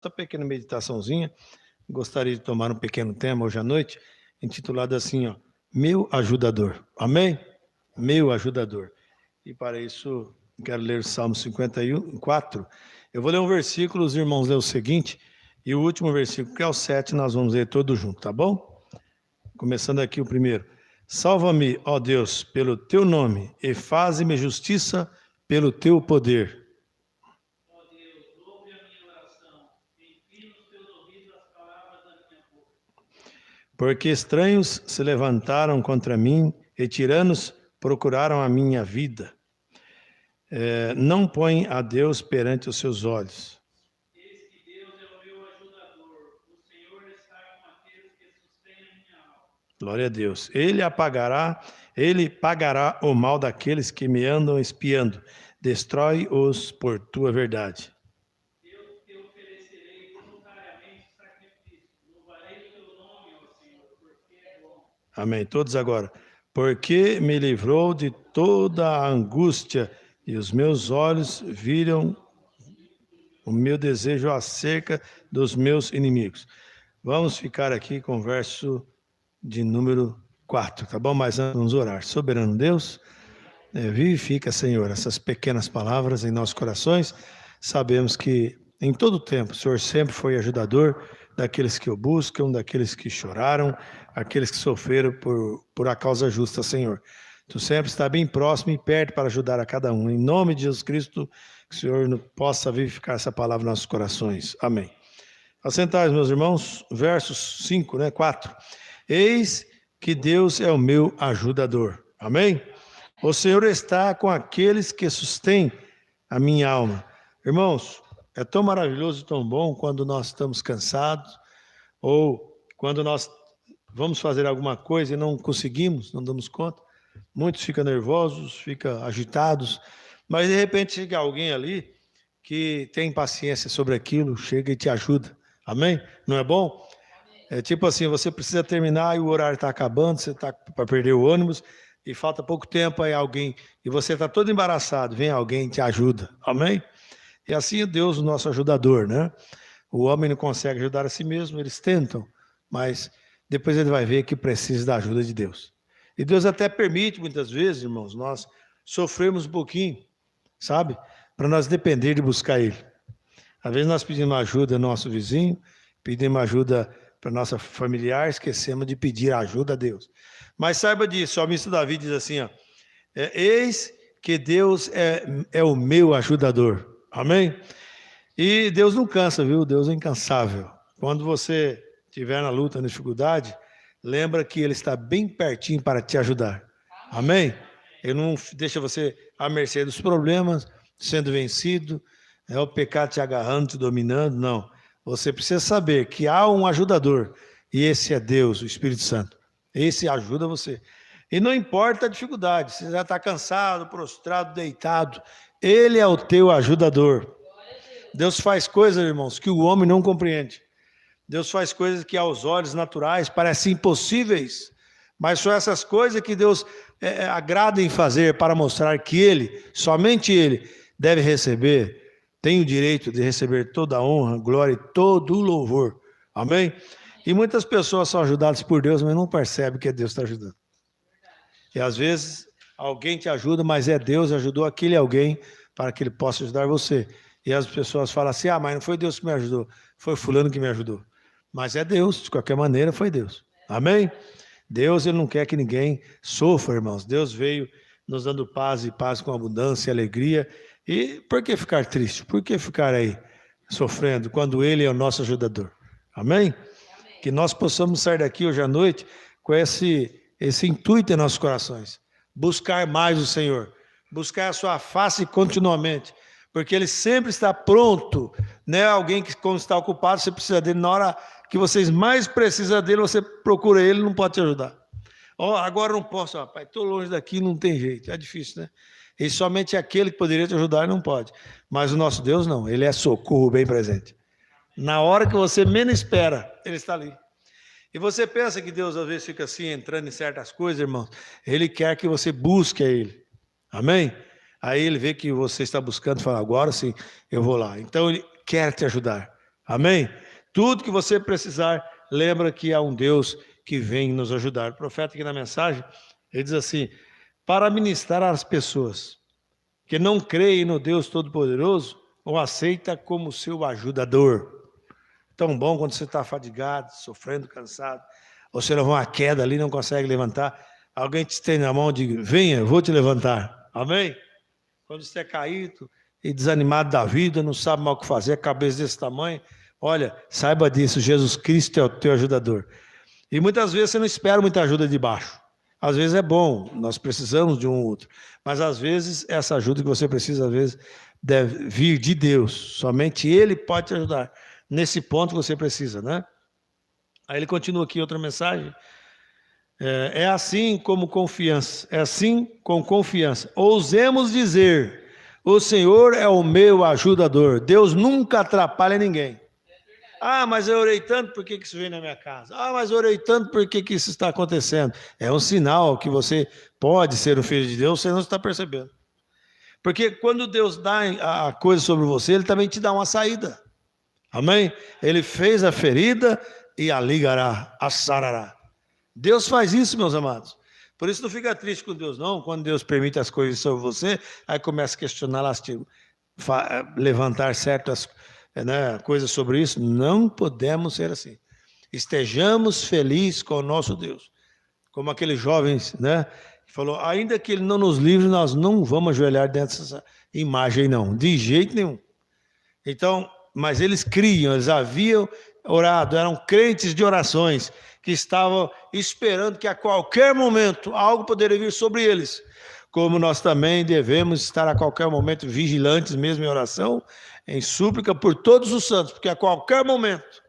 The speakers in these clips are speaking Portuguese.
esta pequena meditaçãozinha, gostaria de tomar um pequeno tema hoje à noite, intitulado assim, ó, Meu Ajudador. Amém? Meu Ajudador. E para isso, quero ler o Salmo 54. Eu vou ler um versículo, os irmãos lerem o seguinte, e o último versículo, que é o 7, nós vamos ler todos juntos, tá bom? Começando aqui o primeiro. Salva-me, ó Deus, pelo teu nome, e faze-me justiça pelo teu poder. Porque estranhos se levantaram contra mim e tiranos procuraram a minha vida. Não põe a Deus perante os seus olhos. Eis que Deus é o meu ajudador, o Senhor está com aqueles que sustêm a minha alma. Glória a Deus. Ele pagará o mal daqueles que me andam espiando. Destrói-os por tua verdade. Eu te oferecerei voluntariamente sacrifício. Louvarei o teu nome, ó Senhor, porque é bom. Amém. Todos agora. Porque me livrou de toda a angústia e os meus olhos viram o meu desejo acerca dos meus inimigos. Vamos ficar aqui com o verso de número 4, tá bom? Mas antes vamos orar. Soberano Deus, vivifica, Senhor, essas pequenas palavras em nossos corações. Sabemos que em todo tempo o Senhor sempre foi ajudador daqueles que o buscam, daqueles que choraram, aqueles que sofreram por a causa justa, Senhor. Tu sempre está bem próximo e perto para ajudar a cada um. Em nome de Jesus Cristo, que o Senhor possa vivificar essa palavra em nossos corações. Amém. Assentais, meus irmãos, versos 5, 4. Eis que Deus é o meu ajudador. Amém? O Senhor está com aqueles que sustêm a minha alma. Irmãos, é tão maravilhoso e tão bom quando nós estamos cansados ou quando nós vamos fazer alguma coisa e não conseguimos, não damos conta. Muitos ficam nervosos, ficam agitados, mas de repente chega alguém ali que tem paciência sobre aquilo, chega e te ajuda. Amém? Não é bom? É tipo assim, você precisa terminar e o horário está acabando, você está para perder o ônibus e falta pouco tempo, aí alguém, e você está todo embaraçado, vem alguém e te ajuda. Amém? E assim é Deus o nosso ajudador, né? O homem não consegue ajudar a si mesmo, eles tentam, mas depois ele vai ver que precisa da ajuda de Deus. E Deus até permite, muitas vezes, irmãos, nós sofremos um pouquinho, sabe? Para nós depender de buscar Ele. Às vezes nós pedimos ajuda ao nosso vizinho, pedimos ajuda para nossa familiar, esquecemos de pedir ajuda a Deus. Mas saiba disso, o salmista Davi diz assim, ó, eis que Deus é o meu ajudador. Amém? E Deus não cansa, viu? Deus é incansável. Quando você estiver na luta, na dificuldade, lembra que Ele está bem pertinho para te ajudar. Amém? Ele não deixa você à mercê dos problemas, sendo vencido, é o pecado te agarrando, te dominando, não. Você precisa saber que há um ajudador, e esse é Deus, o Espírito Santo. Esse ajuda você. E não importa a dificuldade, você já está cansado, prostrado, deitado, Ele é o teu ajudador. Deus faz coisas, irmãos, que o homem não compreende. Deus faz coisas que aos olhos naturais parecem impossíveis, mas são essas coisas que Deus agrada em fazer para mostrar que Ele, somente Ele, deve receber, tem o direito de receber toda a honra, glória e todo o louvor. Amém? E muitas pessoas são ajudadas por Deus, mas não percebem que é Deus que está ajudando. E às vezes alguém te ajuda, mas é Deus que ajudou aquele alguém para que Ele possa ajudar você. E as pessoas falam assim, mas não foi Deus que me ajudou, foi fulano que me ajudou. Mas é Deus, de qualquer maneira foi Deus. Amém? Deus, Ele não quer que ninguém sofra, irmãos. Deus veio nos dando paz e paz com abundância e alegria. E por que ficar triste? Por que ficar aí sofrendo quando Ele é o nosso ajudador? Amém? Que nós possamos sair daqui hoje à noite com esse intuito em nossos corações. Buscar mais o Senhor. Buscar a sua face continuamente. Porque Ele sempre está pronto, né? Alguém que, quando está ocupado, você precisa dele. Na hora que vocês mais precisam dele, você procura Ele, não pode te ajudar. Agora não posso, rapaz, estou longe daqui, não tem jeito. É difícil, né? E somente aquele que poderia te ajudar não pode. Mas o nosso Deus não, Ele é socorro bem presente. Na hora que você menos espera, Ele está ali. E você pensa que Deus às vezes fica assim, entrando em certas coisas, irmãos. Ele quer que você busque a Ele. Amém? Aí Ele vê que você está buscando e fala, agora sim, eu vou lá. Então Ele quer te ajudar. Amém? Tudo que você precisar, lembra que há um Deus que vem nos ajudar. O profeta aqui na mensagem, ele diz assim, para ministrar às pessoas que não creem no Deus Todo-Poderoso, o aceita como seu ajudador. Tão bom quando você está fadigado, sofrendo, cansado, ou você levou uma queda ali, não consegue levantar, alguém te estende a mão e diz, venha, eu vou te levantar. Amém? Quando você é caído e desanimado da vida, não sabe mais o que fazer, a cabeça desse tamanho, olha, saiba disso, Jesus Cristo é o teu ajudador. E muitas vezes você não espera muita ajuda de baixo. Às vezes é bom, nós precisamos de um ou outro. Mas às vezes essa ajuda que você precisa, às vezes, deve vir de Deus. Somente Ele pode te ajudar. Nesse ponto que você precisa, né? Aí ele continua aqui outra mensagem. É assim como confiança. É assim com confiança. Ousemos dizer, o Senhor é o meu ajudador. Deus nunca atrapalha ninguém. Ah, mas eu orei tanto, por que isso veio na minha casa? Ah, mas eu orei tanto, por que isso está acontecendo? É um sinal que você pode ser um filho de Deus, você não está percebendo. Porque quando Deus dá a coisa sobre você, Ele também te dá uma saída. Amém? Ele fez a ferida e a ligará, a sarará. Deus faz isso, meus amados. Por isso não fica triste com Deus, não. Quando Deus permite as coisas sobre você, aí começa a questionar, levantar certas coisas sobre isso. Não podemos ser assim. Estejamos felizes com o nosso Deus. Como aqueles jovens, que falou, ainda que Ele não nos livre, nós não vamos ajoelhar dentro dessa imagem, não. De jeito nenhum. Então, mas eles criam, eles haviam orado, eram crentes de orações, que estavam esperando que a qualquer momento algo poderia vir sobre eles. Como nós também devemos estar a qualquer momento vigilantes, mesmo em oração, em súplica por todos os santos, porque a qualquer momento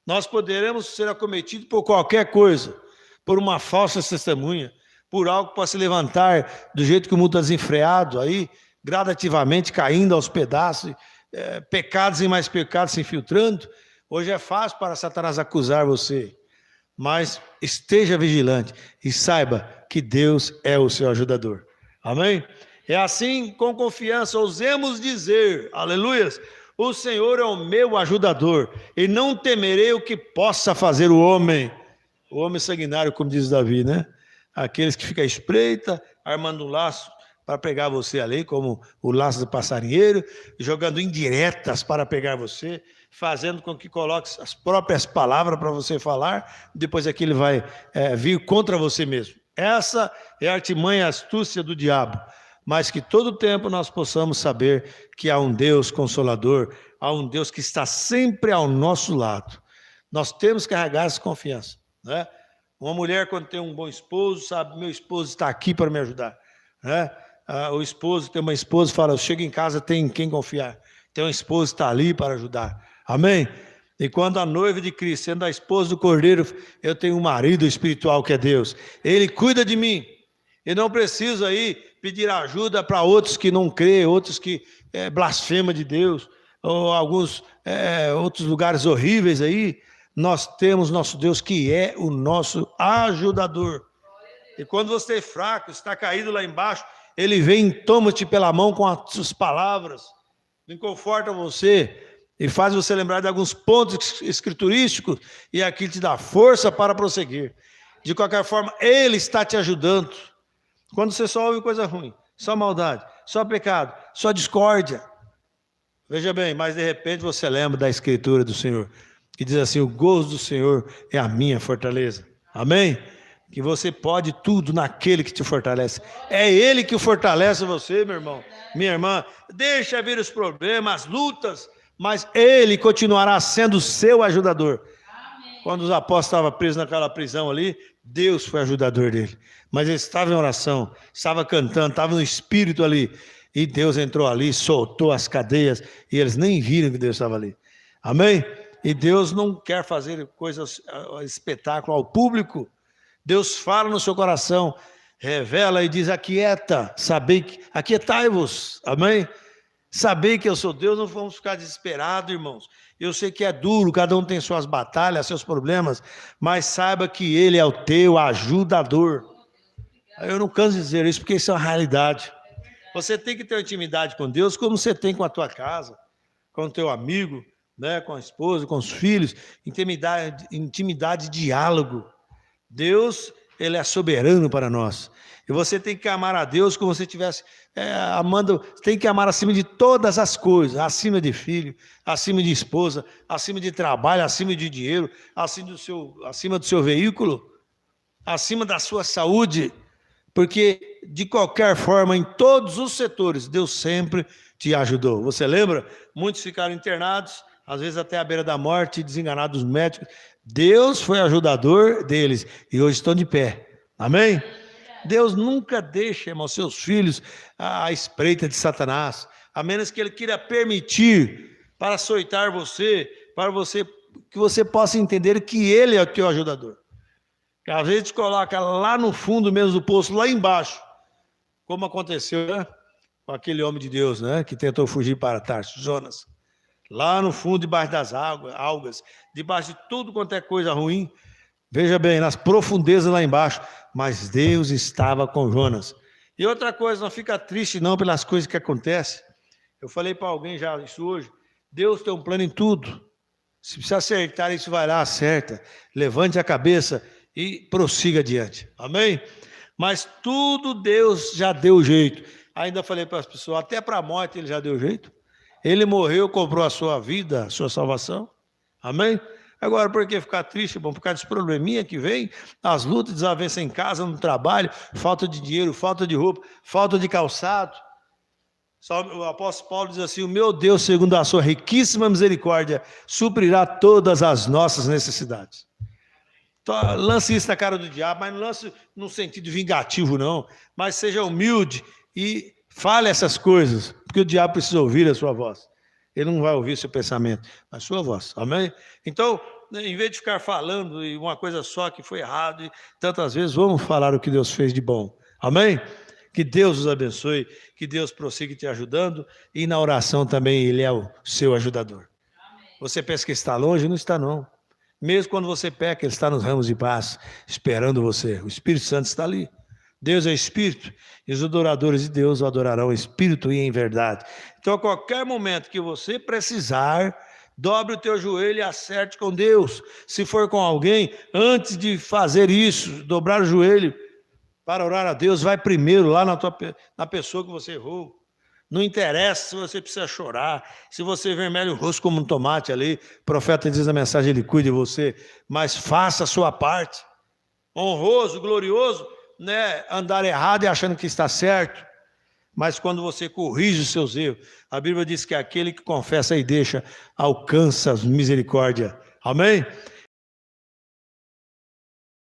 nós poderemos ser acometidos por qualquer coisa, por uma falsa testemunha, por algo que possa se levantar do jeito que o mundo está desenfreado, aí gradativamente caindo aos pedaços, pecados e mais pecados se infiltrando. Hoje é fácil para Satanás acusar você, mas esteja vigilante e saiba que Deus é o seu ajudador. Amém? É assim, com confiança, ousemos dizer, aleluias, o Senhor é o meu ajudador, e não temerei o que possa fazer o homem sanguinário, como diz Davi, Aqueles que ficam à espreita, armando um laço para pegar você ali, como o laço do passarinheiro, jogando indiretas para pegar você, fazendo com que coloque as próprias palavras para você falar, depois aquilo vai vir contra você mesmo. Essa é a artimanha, a astúcia do diabo. Mas que todo tempo nós possamos saber que há um Deus consolador, há um Deus que está sempre ao nosso lado. Nós temos que carregar essa confiança. Uma mulher, quando tem um bom esposo, sabe, meu esposo está aqui para me ajudar. O esposo tem uma esposa, fala, eu chego em casa, tem quem confiar. Tem um esposo que está ali para ajudar. Amém? E quando a noiva de Cristo, sendo a esposa do Cordeiro, eu tenho um marido espiritual que é Deus. Ele cuida de mim. E não preciso aí pedir ajuda para outros que não creem, outros que blasfemam de Deus, ou alguns outros lugares horríveis aí. Nós temos nosso Deus que é o nosso ajudador. E quando você é fraco, está caído lá embaixo, Ele vem e toma-te pela mão com as suas palavras, conforta você e faz você lembrar de alguns pontos escriturísticos e aquilo te dá força para prosseguir. De qualquer forma, Ele está te ajudando. Quando você só ouve coisa ruim, só maldade, só pecado, só discórdia, veja bem, mas de repente você lembra da escritura do Senhor, que diz assim, o gozo do Senhor é a minha fortaleza. Amém? Que você pode tudo naquele que te fortalece. É Ele que fortalece você, meu irmão, minha irmã. Deixa vir os problemas, as lutas, mas Ele continuará sendo o seu ajudador. Amém. Quando os apóstolos estavam presos naquela prisão ali, Deus foi ajudador dele. Mas ele estava em oração, estava cantando, estava no espírito ali. E Deus entrou ali, soltou as cadeias, e eles nem viram que Deus estava ali. Amém? E Deus não quer fazer coisas, espetáculo ao público. Deus fala no seu coração, revela e diz, aquieta, sabei que, aquietai-vos, amém? Sabei que eu sou Deus, não vamos ficar desesperados, irmãos. Eu sei que é duro, cada um tem suas batalhas, seus problemas, mas saiba que Ele é o teu ajudador. Eu não canso de dizer isso, porque isso é uma realidade. Você tem que ter intimidade com Deus, como você tem com a tua casa, com o teu amigo, né, com a esposa, com os filhos, intimidade, diálogo. Deus, Ele é soberano para nós. E você tem que amar a Deus como se você estivesse amando, tem que amar acima de todas as coisas, acima de filho, acima de esposa, acima de trabalho, acima de dinheiro, acima do seu veículo, acima da sua saúde, porque de qualquer forma, em todos os setores, Deus sempre te ajudou. Você lembra? Muitos ficaram internados, às vezes até à beira da morte, desenganados dos médicos. Deus foi ajudador deles e hoje estão de pé. Amém? Deus nunca deixa, irmão, seus filhos à espreita de Satanás, a menos que Ele queira permitir para açoitar você, que você possa entender que Ele é o teu ajudador. Que às vezes te coloca lá no fundo mesmo do poço, lá embaixo, como aconteceu, né, com aquele homem de Deus, né, que tentou fugir para Tarso, Jonas. Lá no fundo, debaixo das algas, debaixo de tudo quanto é coisa ruim. Veja bem, nas profundezas lá embaixo, mas Deus estava com Jonas. E outra coisa, não fica triste não pelas coisas que acontecem. Eu falei para alguém já isso hoje, Deus tem um plano em tudo. Se precisa acertar, isso vai lá, acerta. Levante a cabeça e prossiga adiante. Amém? Mas tudo Deus já deu jeito. Ainda falei para as pessoas, até para a morte Ele já deu jeito. Ele morreu, comprou a sua vida, a sua salvação. Amém? Agora, por que ficar triste? Bom, por causa desse probleminha que vem, as lutas, desavenças em casa, no trabalho, falta de dinheiro, falta de roupa, falta de calçado. O apóstolo Paulo diz assim, o meu Deus, segundo a sua riquíssima misericórdia, suprirá todas as nossas necessidades. Então, lance isso na cara do diabo, mas não lance no sentido vingativo, não. Mas seja humilde e fale essas coisas, porque o diabo precisa ouvir a sua voz. Ele não vai ouvir seu pensamento, mas sua voz. Amém? Então, em vez de ficar falando uma coisa só que foi errado, e tantas vezes, vamos falar o que Deus fez de bom. Amém? Que Deus os abençoe, que Deus prossiga te ajudando, e na oração também Ele é o seu ajudador. Amém. Você pensa que está longe? Não está não. Mesmo quando você peca, Ele está nos ramos de paz, esperando você. O Espírito Santo está ali. Deus é Espírito, e os adoradores de Deus o adorarão em Espírito e em verdade. Então, a qualquer momento que você precisar, dobre o teu joelho e acerte com Deus. Se for com alguém, antes de fazer isso, dobrar o joelho para orar a Deus, vai primeiro lá na pessoa que você errou. Não interessa se você precisa chorar, se você vermelha o rosto como um tomate ali, o profeta diz na mensagem, ele cuida de você, mas faça a sua parte. Honroso, glorioso, né, andar errado e achando que está certo, mas quando você corrige os seus erros, a Bíblia diz que aquele que confessa e deixa, alcança misericórdia. Amém?